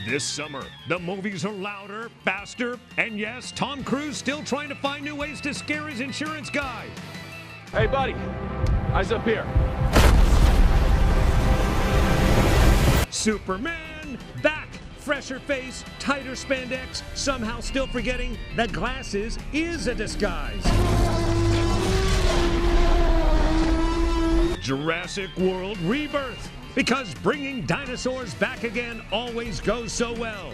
This summer, the movies are louder, faster, and yes, Tom Cruise still trying to find new ways to scare his insurance guy. Hey, buddy, eyes up here. Superman, back, fresher face, tighter spandex, somehow still forgetting that glasses is a disguise. Jurassic World Rebirth, because bringing dinosaurs back again always goes so well.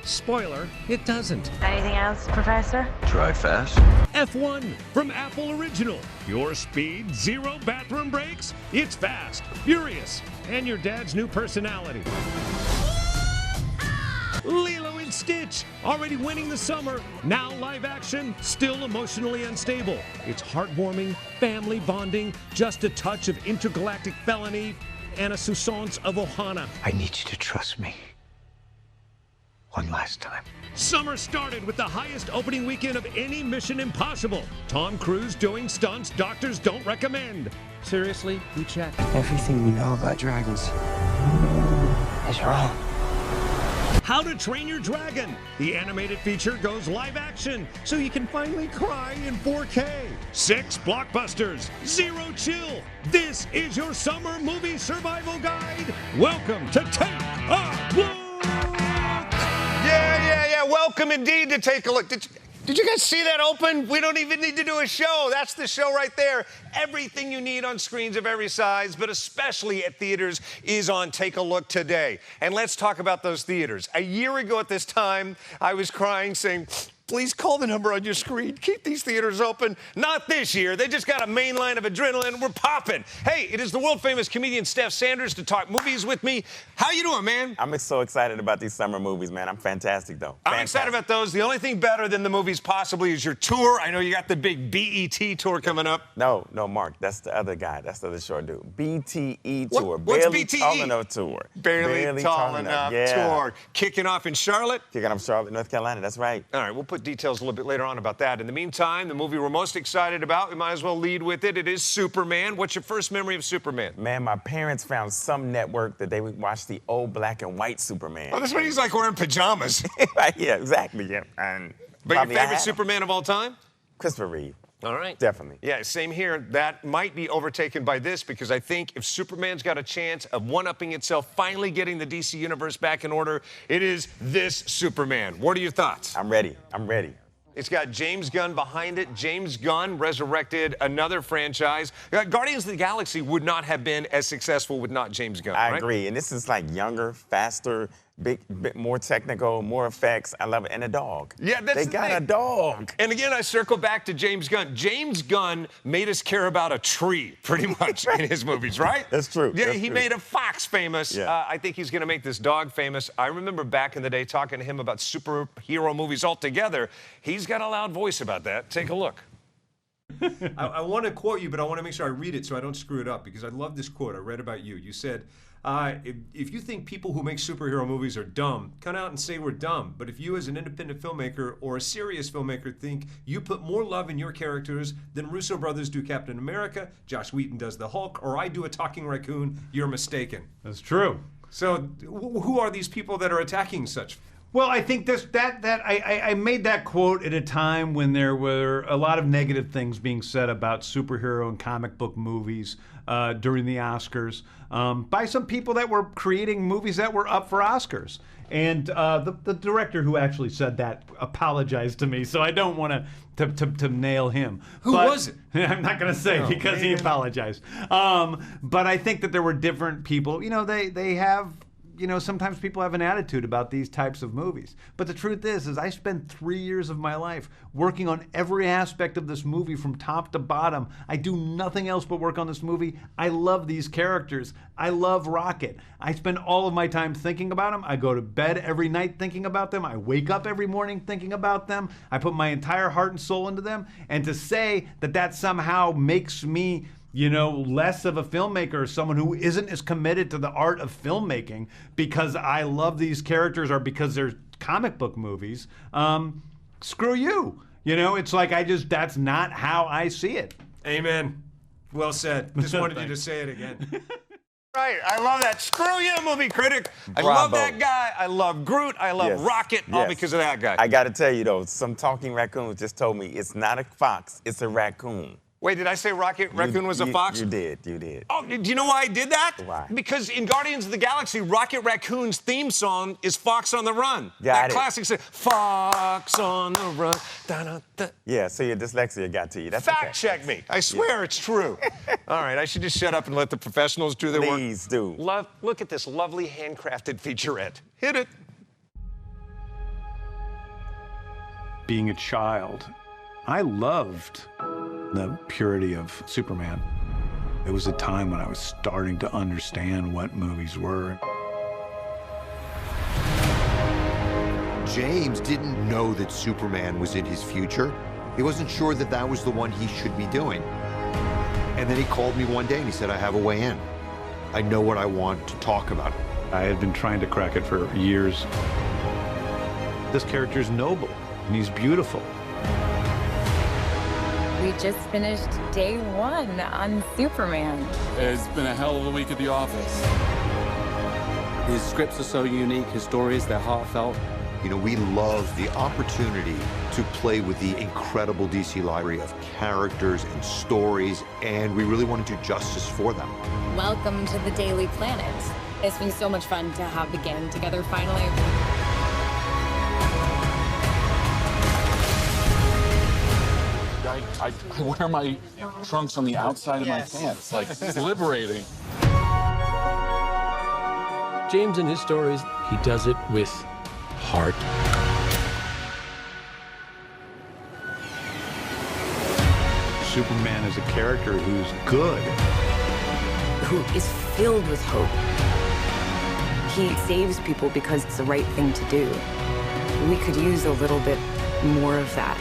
Spoiler, it doesn't. Anything else, Professor? Try fast. F1 from Apple Original. Your speed, zero bathroom breaks. It's fast, furious, and your dad's new personality. Lilo and Stitch, already winning the summer, now live action, still emotionally unstable. It's heartwarming, family bonding, just a touch of intergalactic felony, and a sousance of Ohana. I need you to trust me. One last time. Summer started with the highest opening weekend of any Mission Impossible. Tom Cruise doing stunts doctors don't recommend. Seriously, we checked. Everything we know about dragons is wrong. How to Train Your Dragon. The animated feature goes live action, so you can finally cry in 4K. 6 blockbusters, 0 chill. This is your summer movie survival guide. Welcome to Take a Look. Yeah. Welcome indeed to Take a Look. Did you guys see that open? We don't even need to do a show. That's the show right there. Everything you need on screens of every size, but especially at theaters, is on Take a Look today. And let's talk about those theaters. A year ago at this time, I was crying, saying, please call the number on your screen. Keep these theaters open. Not this year. They just got a main line of adrenaline. We're popping. Hey, it is the world-famous comedian Steph Sanders to talk movies with me. How you doing, man? I'm so excited about these summer movies, man. I'm fantastic, though. I'm excited about those. The only thing better than the movies possibly is your tour. I know you got the big BET tour coming up. No, Mark. That's the other guy. That's the other short dude. BTE tour. What's Barely BTE? Tall enough tour. Barely tall enough tour. Kicking off in Charlotte? Kicking off Charlotte, North Carolina. That's right. All right, we'll put details a little bit later on about that. In the meantime, the movie we're most excited about, we might as well lead with it. It is Superman. What's your first memory of Superman? Man, my parents found some network that they would watch the old black and white Superman. Oh, that's when he's like wearing pajamas. Right, yeah, exactly, yeah. But your favorite Superman of all time? Christopher Reeve. All right. Definitely. Yeah, same here. That might be overtaken by this because I think if Superman's got a chance of one-upping itself, finally getting the DC Universe back in order, it is this Superman. What are your thoughts? I'm ready. It's got James Gunn behind it. James Gunn resurrected another franchise. Guardians of the Galaxy would not have been as successful with not James Gunn, I agree. And this is like younger, faster, bit more technical, more effects. I love it. And a dog. Yeah, that's They got a dog. And again, I circle back to James Gunn. James Gunn made us care about a tree, pretty much, in his movies, right? That's true. Yeah, That's he true. made a fox famous. Yeah. I think he's going to make this dog famous. I remember back in the day talking to him about superhero movies altogether. He's got a loud voice about that. Take a look. I want to quote you, but I want to make sure I read it so I don't screw it up, because I love this quote I read about you. You said, if you think people who make superhero movies are dumb, come out and say we're dumb. But if you as an independent filmmaker or a serious filmmaker think you put more love in your characters than Russo brothers do Captain America, Joss Whedon does the Hulk, or I do a talking raccoon, you're mistaken. That's true. So who are these people that are attacking such? Well, I think I made that quote at a time when there were a lot of negative things being said about superhero and comic book movies during the Oscars by some people that were creating movies that were up for Oscars. And the director who actually said that apologized to me, so I don't want to nail him. Who was it? I'm not going to say because he apologized. But I think that there were different people. You know, they have. You know, sometimes people have an attitude about these types of movies. But the truth is I spent 3 years of my life working on every aspect of this movie from top to bottom. I do nothing else but work on this movie. I love these characters. I love Rocket. I spend all of my time thinking about them. I go to bed every night thinking about them. I wake up every morning thinking about them. I put my entire heart and soul into them. And to say that somehow makes me less of a filmmaker or someone who isn't as committed to the art of filmmaking because I love these characters or because they're comic book movies, screw you. It's like that's not how I see it. Amen. Well said. Just wanted you to say it again. Right, I love that. Screw you, movie critic. I love Bravo. that guy. I love Groot. I love Yes, Rocket, all yes. because of that guy. I got to tell you, though, some talking raccoons just told me it's not a fox, it's a raccoon. Wait, did I say Raccoon was a fox? You did. Oh, do you know why I did that? Why? Because in Guardians of the Galaxy, Rocket Raccoon's theme song is Fox on the Run. Got that it. classic song, Fox on the Run. Da-da-da. Yeah, so your dyslexia got to you. That's Fact okay. check me. I swear it's true. All right, I should just shut up and let the professionals do their work. Please do. Look at this lovely handcrafted featurette. Hit it. Being a child, I loved the purity of Superman. It was a time when I was starting to understand what movies were. James didn't know that Superman was in his future. He wasn't sure that that was the one he should be doing. And then he called me one day and he said, I have a way in. I know what I want to talk about. I had been trying to crack it for years. This character is noble, and he's beautiful. We just finished day 1 on Superman. It's been a hell of a week at the office. His scripts are so unique, his stories, they're heartfelt. You know, we love the opportunity to play with the incredible DC library of characters and stories, and we really want to do justice for them. Welcome to the Daily Planet. It's been so much fun to have the gang together finally. I wear my trunks on the outside of my pants. Like, it's liberating. James in his stories, he does it with heart. Superman is a character who's good. Who is filled with hope. He saves people because it's the right thing to do. We could use a little bit more of that.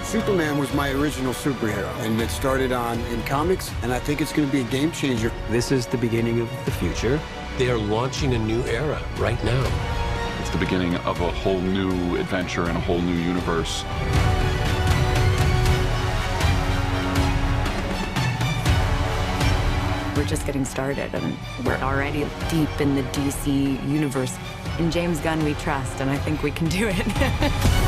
Superman was my original superhero, and it started on in comics, and I think it's going to be a game changer. This is the beginning of the future. They are launching a new era right now. It's the beginning of a whole new adventure and a whole new universe. We're just getting started, and we're already deep in the DC universe. In James Gunn, we trust, and I think we can do it.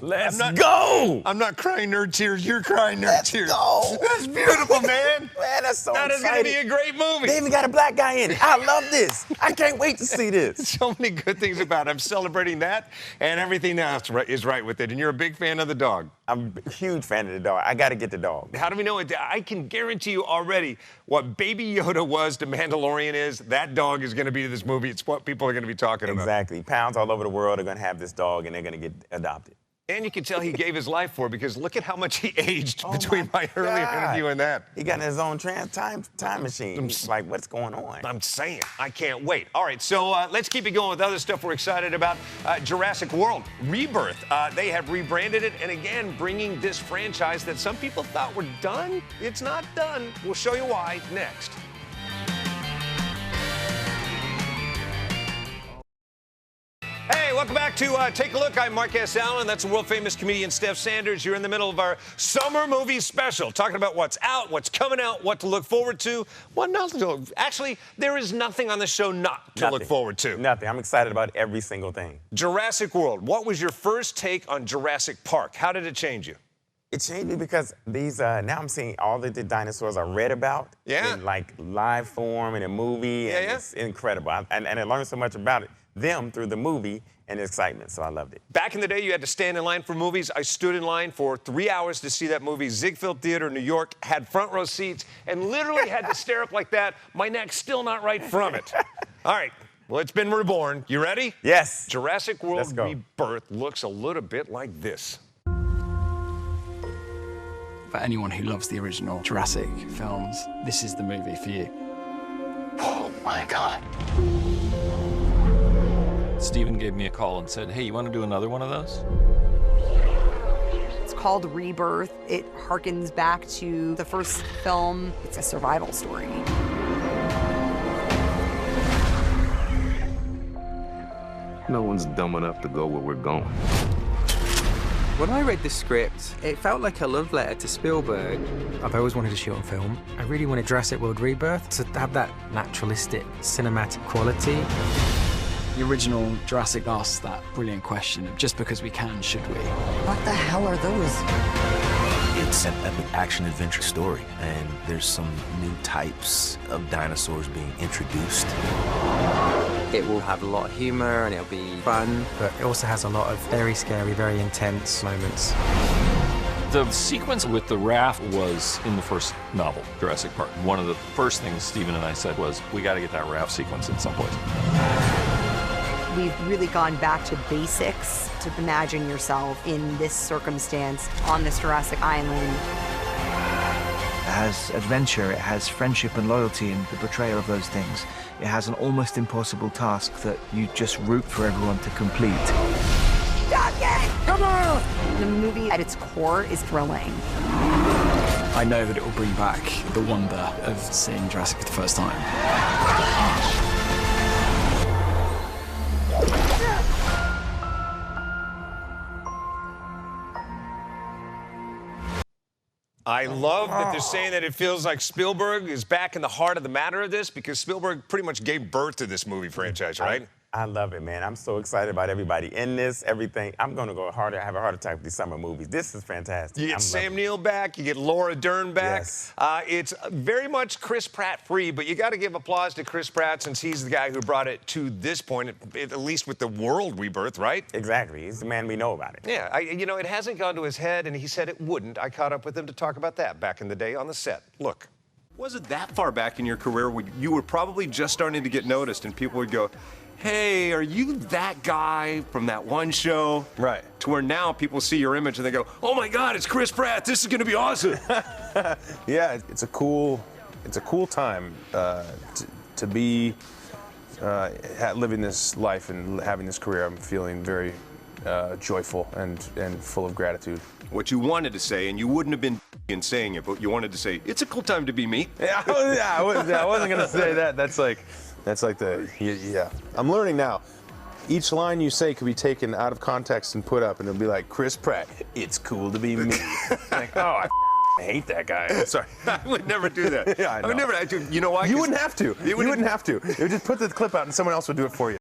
Let's go! I'm not crying nerd tears. You're crying nerd tears. go! That's beautiful, man. Man, that's so That is going to exciting. be a great movie. They even got a black guy in it. I love this. I can't wait to see this. So many good things about it. I'm celebrating that, and everything else is right with it. And you're a big fan of the dog. I'm a huge fan of the dog. I got to get the dog. How do we know it? I can guarantee you already what Baby Yoda was to Mandalorian is, that dog is going to be to this movie. It's what people are going to be talking about. Exactly. Pounds all over the world are going to have this dog, and they're going to get adopted. And you can tell he gave his life for it because look at how much he aged Oh between my earlier God. interview and that. He got his own time machine. He's like, what's going on? I'm saying, I can't wait. All right, so let's keep it going with other stuff we're excited about. Jurassic World, Rebirth. They have rebranded it, and again, bringing this franchise that some people thought were done. It's not done. We'll show you why next. Hey, welcome back to Take a Look. I'm Mark S. Allen. That's the world-famous comedian Steph Sanders. You're in the middle of our summer movie special, talking about what's out, what's coming out, what to look forward to, what not to look. Actually, there is nothing on the show not to look forward to. Nothing. I'm excited about every single thing. Jurassic World. What was your first take on Jurassic Park? How did it change you? It changed me because these, now I'm seeing all of the dinosaurs I read about in like live form in a movie, and it's incredible. And I learned so much about them through the movie and the excitement, so I loved it. Back in the day, you had to stand in line for movies. I stood in line for 3 hours to see that movie. Ziegfeld Theater, New York, had front row seats, and literally had to stare up like that. My neck's still not right from it. All right, well, it's been reborn. You ready? Yes. Jurassic World Rebirth looks a little bit like this. For anyone who loves the original Jurassic films, this is the movie for you. Oh my God. Steven gave me a call and said, hey, you want to do another one of those? It's called Rebirth. It harkens back to the first film. It's a survival story. No one's dumb enough to go where we're going. When I read the script, it felt like a love letter to Spielberg. I've always wanted to shoot on film. I really wanted Jurassic World Rebirth to have that naturalistic, cinematic quality. The original Jurassic asked that brilliant question of just because we can, should we? What the hell are those? It's an epic action-adventure story, and there's some new types of dinosaurs being introduced. It will have a lot of humor and it'll be fun. But it also has a lot of very scary, very intense moments. The sequence with the raft was in the first novel, Jurassic Park. One of the first things Steven and I said was, we got to get that raft sequence in someplace. We've really gone back to basics to imagine yourself in this circumstance on this Jurassic Island. It has adventure, it has friendship and loyalty and the portrayal of those things. It has an almost impossible task that you just root for everyone to complete. Come on! The movie at its core is thrilling. I know that it will bring back the wonder of seeing Jurassic for the first time. I love that they're saying that it feels like Spielberg is back in the heart of the matter of this, because Spielberg pretty much gave birth to this movie franchise, right? I love it, man. I'm so excited about everybody in this, everything. I'm going to go harder, have a heart attack with these summer movies. This is fantastic. You get Sam Neill back, you get Laura Dern back. Yes. It's very much Chris Pratt free, but you got to give applause to Chris Pratt since he's the guy who brought it to this point, at least with the world rebirth, right? Exactly. He's the man we know about it. Yeah, you know, it hasn't gone to his head, and he said it wouldn't. I caught up with him to talk about that back in the day on the set. Look. Was it that far back in your career when you were probably just starting to get noticed and people would go, hey, are you that guy from that one show? Right. To where now people see your image and they go, oh my God, it's Chris Pratt. This is going to be awesome. Yeah, it's a cool time to be living this life and having this career. I'm feeling very joyful and full of gratitude. What you wanted to say, and you wouldn't have been in saying it, but you wanted to say, it's a cool time to be me. Yeah, I wasn't going to say that. That's like yeah. I'm learning now. Each line you say could be taken out of context and put up, and it'll be like, Chris Pratt, it's cool to be me. Like, oh, I hate that guy. Sorry. I would never do that. Yeah, I know. would never. You know why? You wouldn't have to. You wouldn't have to. It would just put the clip out, and someone else would do it for you.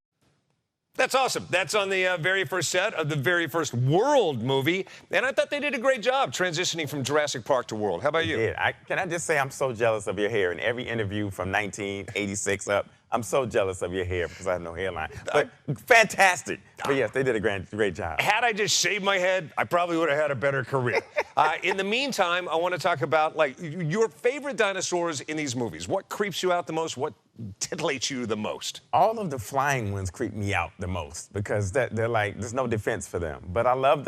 That's awesome. That's on the very first set of the very first World movie. And I thought they did a great job transitioning from Jurassic Park to World. How about you? Yeah, can I just say I'm so jealous of your hair. In every interview from 1986 up, I'm so jealous of your hair because I have no hairline. But fantastic. But yes, they did a great job. Had I just shaved my head, I probably would have had a better career. In the meantime, I want to talk about, like, your favorite dinosaurs in these movies. What creeps you out the most? What titillates you the most? All of the flying ones creep me out the most because they're like, there's no defense for them. But I love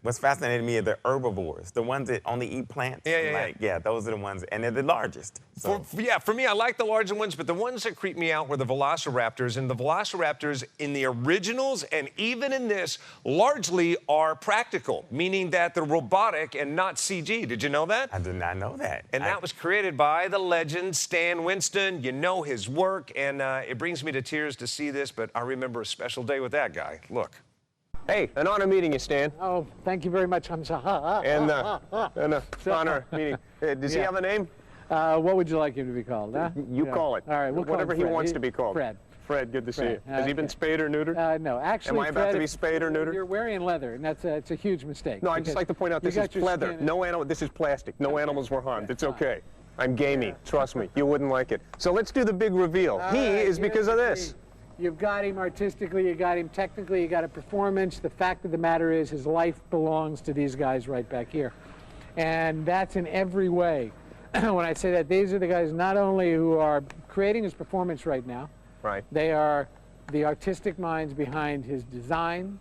what's fascinating to me are the herbivores, the ones that only eat plants. Yeah, those are the ones, and they're the largest. So. For me, I like the larger ones, but the ones that creep me out were the velociraptors. And the velociraptors in the originals and even in this largely are practical, meaning that they're robotic and not CG. Did you know that? I did not know that. And that was created by the legend Stan Winston. You know his work, and it brings me to tears to see this, but I remember a special day with that guy. Look. Hey, an honor meeting you, Stan. Oh, thank you very much, Hamza. And an honor meeting. Does he have a name? What would you like him to be called? Huh? You call it. All right, we'll whatever call him he wants to be called. Fred. Fred, good to see you. Has he been okay. spayed or neutered? No, actually, Am I about to be spayed or neutered? You're wearing leather, and it's a huge mistake. No, I'd just like to point out this is leather. No animal. This is plastic. No animals were harmed. It's okay. I'm gamey. Trust me. You wouldn't like it. So let's do the big reveal. He is because of this. You've got him artistically, you got him technically, you got a performance. The fact of the matter is his life belongs to these guys right back here. And that's in every way. When I say that, these are the guys not only who are creating his performance right now, right? They are the artistic minds behind his design,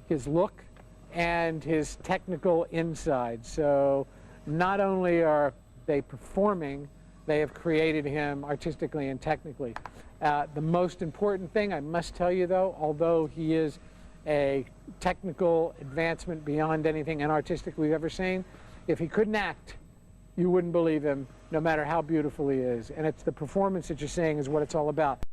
his look, and his technical inside. So not only are they performing, they have created him artistically and technically. The most important thing, I must tell you though, although he is a technical advancement beyond anything and artistic we've ever seen, if he couldn't act, you wouldn't believe him, no matter how beautiful he is. And it's the performance that you're seeing is what it's all about.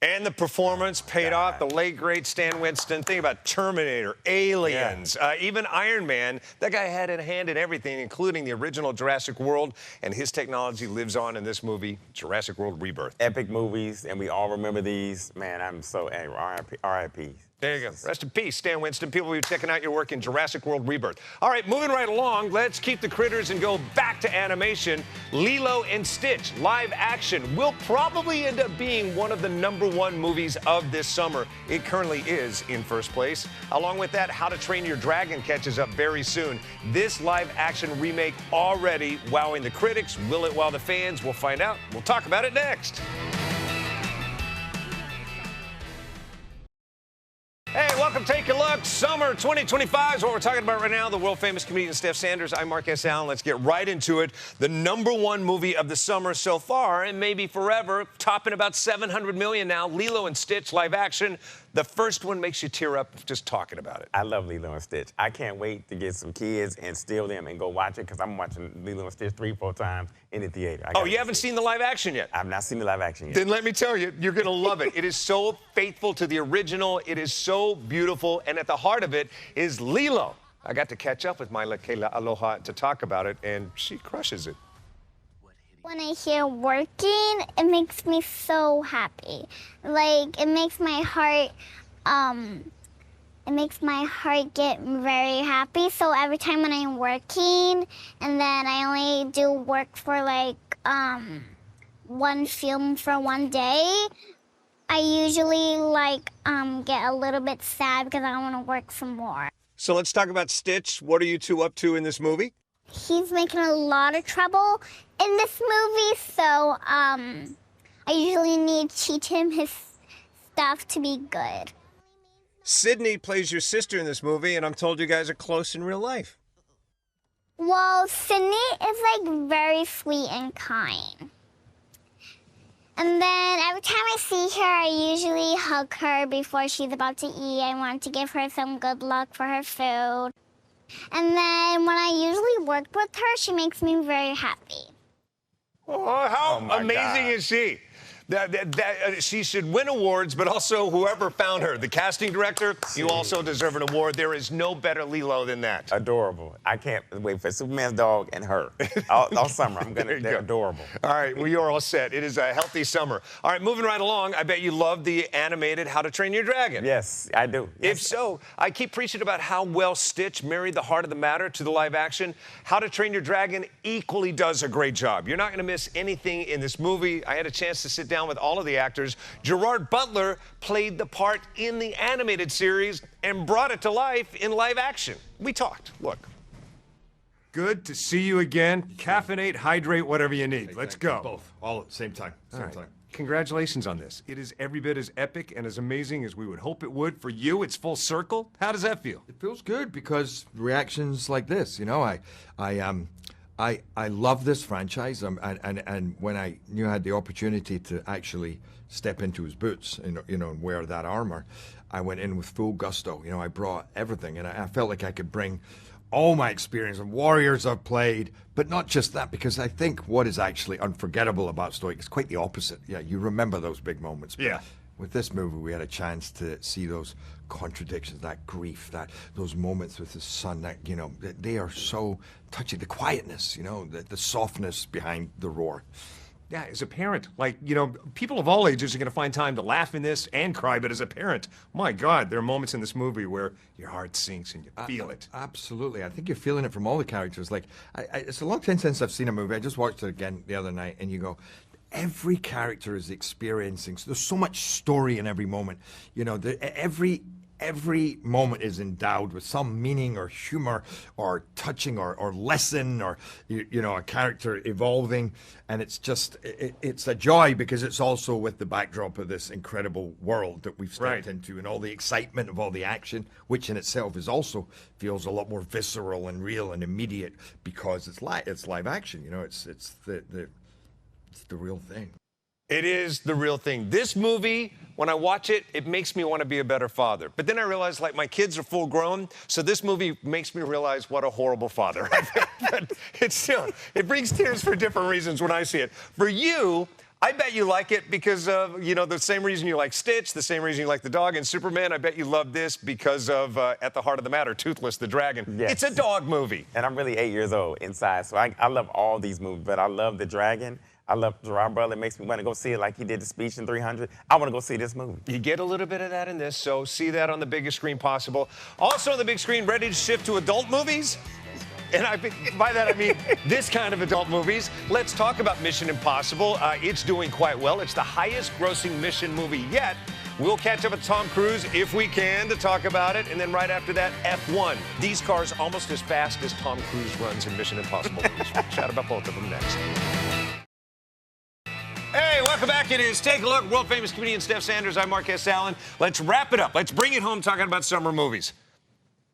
And the performance paid off. The late, great Stan Winston. Think about Terminator, Aliens, even Iron Man. That guy had a hand in everything, including the original Jurassic World, and his technology lives on in this movie, Jurassic World Rebirth. Epic movies, and we all remember these. Man, I'm so angry. R.I.P. There you go. Rest in peace, Stan Winston. People will be checking out your work in Jurassic World Rebirth. All right, moving right along, let's keep the critters and go back to animation. Lilo and Stitch, live action, will probably end up being one of the #1 movies of this summer. It currently is in first place. Along with that, How to Train Your Dragon catches up very soon. This live action remake already wowing the critics. Will it wow the fans? We'll find out. We'll talk about it next. Hey, welcome. Take a look. Summer 2025 is what we're talking about right now. The world-famous comedian Steph Sanders. I'm Mark S. Allen. Let's get right into it. The #1 movie of the summer so far, and maybe forever, topping about $700 million now. Lilo and Stitch, live action. The first one makes you tear up just talking about it. I love Lilo and Stitch. I can't wait to get some kids and steal them and go watch it, because I'm watching Lilo and Stitch 3-4 times in the theater. Oh, you haven't seen the live action yet? I've not seen the live action yet. Then let me tell you, you're going to love it. It is so faithful to the original. It is so beautiful. And at the heart of it is Lilo. I got to catch up with Myla Kayla Aloha to talk about it, and she crushes it. When I hear working, it makes me so happy. Like, it makes my heart, get very happy. So every time when I'm working, and then I only do work for like, one film for one day, I usually get a little bit sad because I want to work some more. So let's talk about Stitch. What are you two up to in this movie? He's making a lot of trouble in this movie, so I usually need to teach him his stuff to be good. Sydney plays your sister in this movie, and I'm told you guys are close in real life. Well, Sydney is like very sweet and kind. And then every time I see her, I usually hug her before she's about to eat. I want to give her some good luck for her food. And then when I usually work with her, she makes me very happy. Oh, how amazing is she? She should win awards, but also whoever found her, the casting director, you also deserve an award. There is no better Lilo than that. Adorable. I can't wait for Superman's dog and her. All summer, they're adorable. All right, well, you're all set. It is a healthy summer. All right, moving right along, I bet you love the animated How to Train Your Dragon. Yes, I do. Yes. If so, I keep preaching about how well Stitch married the heart of the matter to the live action. How to Train Your Dragon equally does a great job. You're not going to miss anything in this movie. I had a chance to sit down with all of the actors. Gerard Butler played the part in the animated series and brought it to life in live action. We talked. Look. Good to see you again. Caffeinate, hydrate, whatever you need. Let's go. Both. All at the same time. Same time. Congratulations on this. It is every bit as epic and as amazing as we would hope it would. For you, it's full circle. How does that feel? It feels good because reactions like this, you know, I love this franchise, and when I knew I had the opportunity to actually step into his boots, and wear that armor, I went in with full gusto. You know, I brought everything, and I felt like I could bring all my experience of warriors I've played, but not just that, because I think what is actually unforgettable about Stoic is quite the opposite. Yeah, you remember those big moments. Yeah. With this movie, we had a chance to see those contradictions, that grief, those moments with his son, that, you know, they are so touching. The quietness, you know, the softness behind the roar. Yeah, as a parent, like, you know, people of all ages are going to find time to laugh in this and cry, but as a parent, my God, there are moments in this movie where your heart sinks and you feel it. Absolutely. I think you're feeling it from all the characters. Like, it's a long time since I've seen a movie. I just watched it again the other night, and you go, every character is experiencing, so there's so much story in every moment. You know, every moment is endowed with some meaning or humor or touching or lesson or, you know, a character evolving. And it's just, it's a joy because it's also with the backdrop of this incredible world that we've stepped into, and all the excitement of all the action, which in itself is also feels a lot more visceral and real and immediate because it's live action. You know, it's the real thing. It is the real thing. This movie, when I watch it, it makes me want to be a better father. But then I realize, like, my kids are full grown, so this movie makes me realize what a horrible father I've been. But it brings tears for different reasons when I see it. For you, I bet you like it because of, you know, the same reason you like Stitch, the same reason you like the dog in Superman. I bet you love this because of At the Heart of the Matter, Toothless the Dragon. Yes. It's a dog movie. And I'm really 8 years old inside, so I love all these movies, but I love The Dragon. I love Gerard Butler. It makes me want to go see it like he did the speech in 300. I want to go see this movie. You get a little bit of that in this, so see that on the biggest screen possible. Also on the big screen, ready to shift to adult movies? And by that, I mean this kind of adult movies. Let's talk about Mission Impossible. It's doing quite well. It's the highest grossing mission movie yet. We'll catch up with Tom Cruise if we can to talk about it. And then right after that, F1. These cars almost as fast as Tom Cruise runs in Mission Impossible movies. We'll chat about both of them next. Hey, welcome back. It is Take a Look. World famous comedian Steph Sanders. I'm Marquez Allen. Let's wrap it up. Let's bring it home talking about summer movies.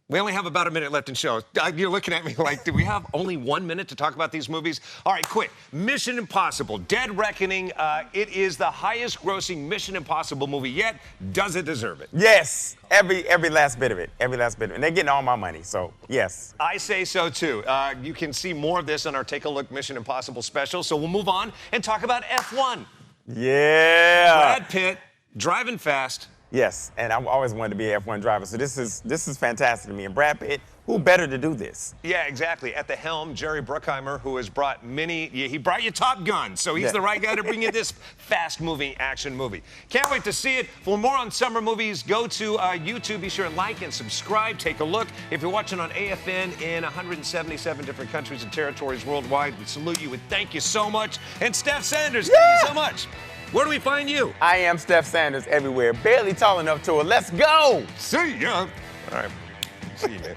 We only have about a minute left in show. You're looking at me like, do we have only 1 minute to talk about these movies? All right, quick. Mission Impossible, Dead Reckoning. It is the highest grossing Mission Impossible movie yet. Does it deserve it? Yes, every last bit of it. Every last bit of it. And they're getting all my money, so yes. I say so too. You can see more of this on our Take a Look Mission Impossible special. So we'll move on and talk about F1. Yeah. Brad Pitt, driving fast. Yes, and I've always wanted to be an F1 driver, so this is fantastic to me. And Brad Pitt, who better to do this? Yeah, exactly. At the helm, Jerry Bruckheimer, who has brought he brought you Top Gun, so he's the right guy to bring you this fast-moving action movie. Can't wait to see it. For more on summer movies, go to YouTube. Be sure to like and subscribe. Take a look. If you're watching on AFN in 177 different countries and territories worldwide, we salute you and thank you so much. And Steph Sanders, thank you so much. Where do we find you? I am Steph Sanders everywhere. Barely tall enough to it. Let's go! See ya. All right. See you, man.